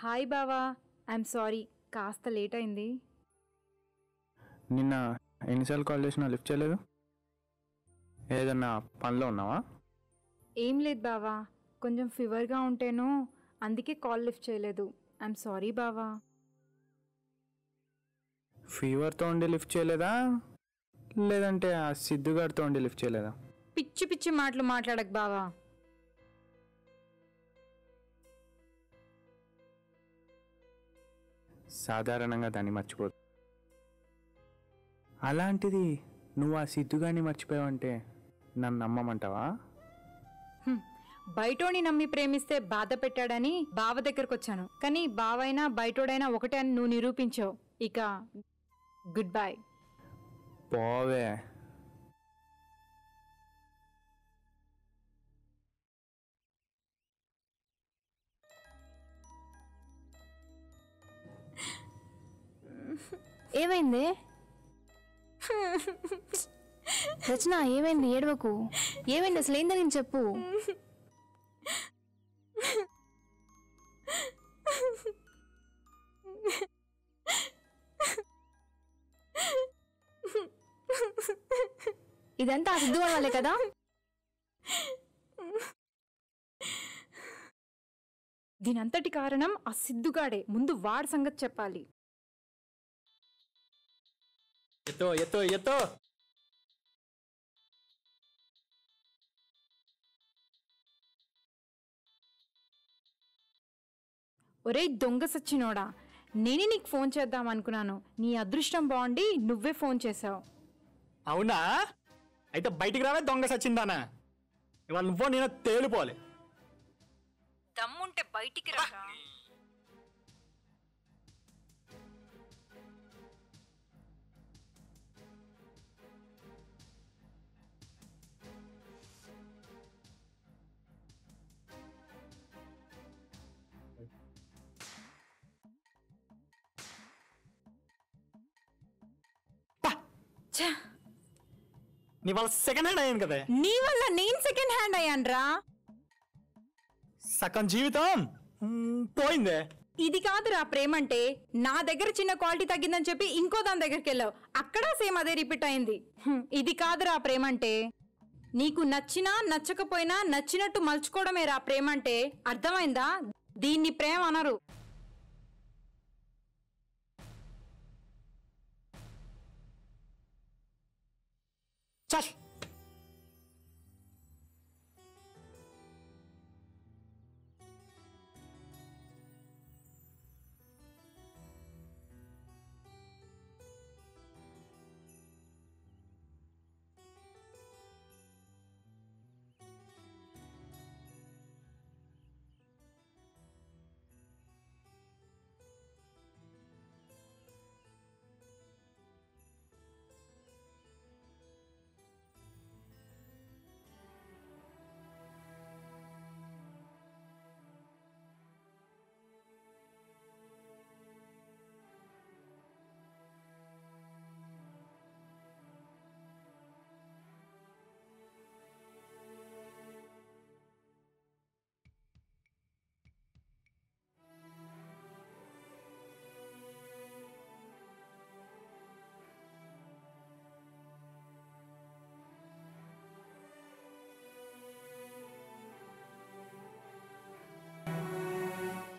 Hi బావా, I'm sorry కాస్త late అయింది. నిన్న ఎన్నిసార్లు కాల్ చేసినా లిఫ్ట్ చేయలేదు. ఏదన్నా పనిలో ఉన్నావా? ఏం లేదు బావా, కొంచెం ఫీవర్గా ఉంటేను, అందుకే కాల్ లిఫ్ట్ చేయలేదు. ఐఎమ్ సారీ బావా. ఫీవర్తో ఉండి లిఫ్ట్ చేయలేదా, లేదంటే ఆ సిద్ధుగాడితో ఉండి లిఫ్ట్ చేయలేదా? పిచ్చి పిచ్చి మాటలు మాట్లాడకు బావా. సాధారణంగా దాన్ని మర్చిపోదు. అలాంటిది నువ్వు ఆ సిద్ధుగాడిని మర్చిపోయావంటే నన్ను నమ్మమంటావా? బయటోని నమ్మి ప్రేమిస్తే బాధ పెట్టాడని బావ దగ్గరకు వచ్చాను, కానీ బావైనా బయటోడైనా ఒకటే అని నువ్వు నిరూపించావు. ఇక గుడ్ బై. పోవే. ఏమైంది రచన? ఏమైంది? ఏడవకు. ఏమైంది అసలు? ఏందని చెప్పు. ఇదంతా ఆ సిద్ధు వాళ్ళే కదా? దీనంతటి కారణం ఆ సిద్ధుగాడే. ముందు వాడి సంగతి చెప్పాలి. ఎత్తో ఎత్తో ఎత్తో. ఒరే దొంగ సచ్చినోడా, నేనే నీకు ఫోన్ చేద్దాం అనుకున్నాను. నీ అదృష్టం బాగుండి నువ్వే ఫోన్ చేసావు. అవునా? అయితే బయటికి రావే దొంగ సచ్చిందానా. ఇవాళ నువ్వు నేను తేలిపోవాలి. దమ్ముంటే బయటికి రా. నీ వాళ్ళ సెకండ్ హ్యాండ్ అయ్యాను కదా. నీ వల్ల నేను సెకండ్ హ్యాండ్ అయ్యాన్రా. సగం జీవితం పోయిందే. ఇది కాదురా ప్రేమంటే. నా దగ్గర చిన్న క్వాలిటీ తగ్గిందని చెప్పి ఇంకో దాని దగ్గరికి వెళ్ళావు, అక్కడ సేమ్ అదే రిపీట్ అయింది. ఇది కాదురా ప్రేమంటే. నీకు నచ్చినా నచ్చకపోయినా నచ్చినట్టు మలుచుకోవడమే రా ప్రేమంటే. అర్థమైందా? దీన్ని ప్రేమ అనరు. చల్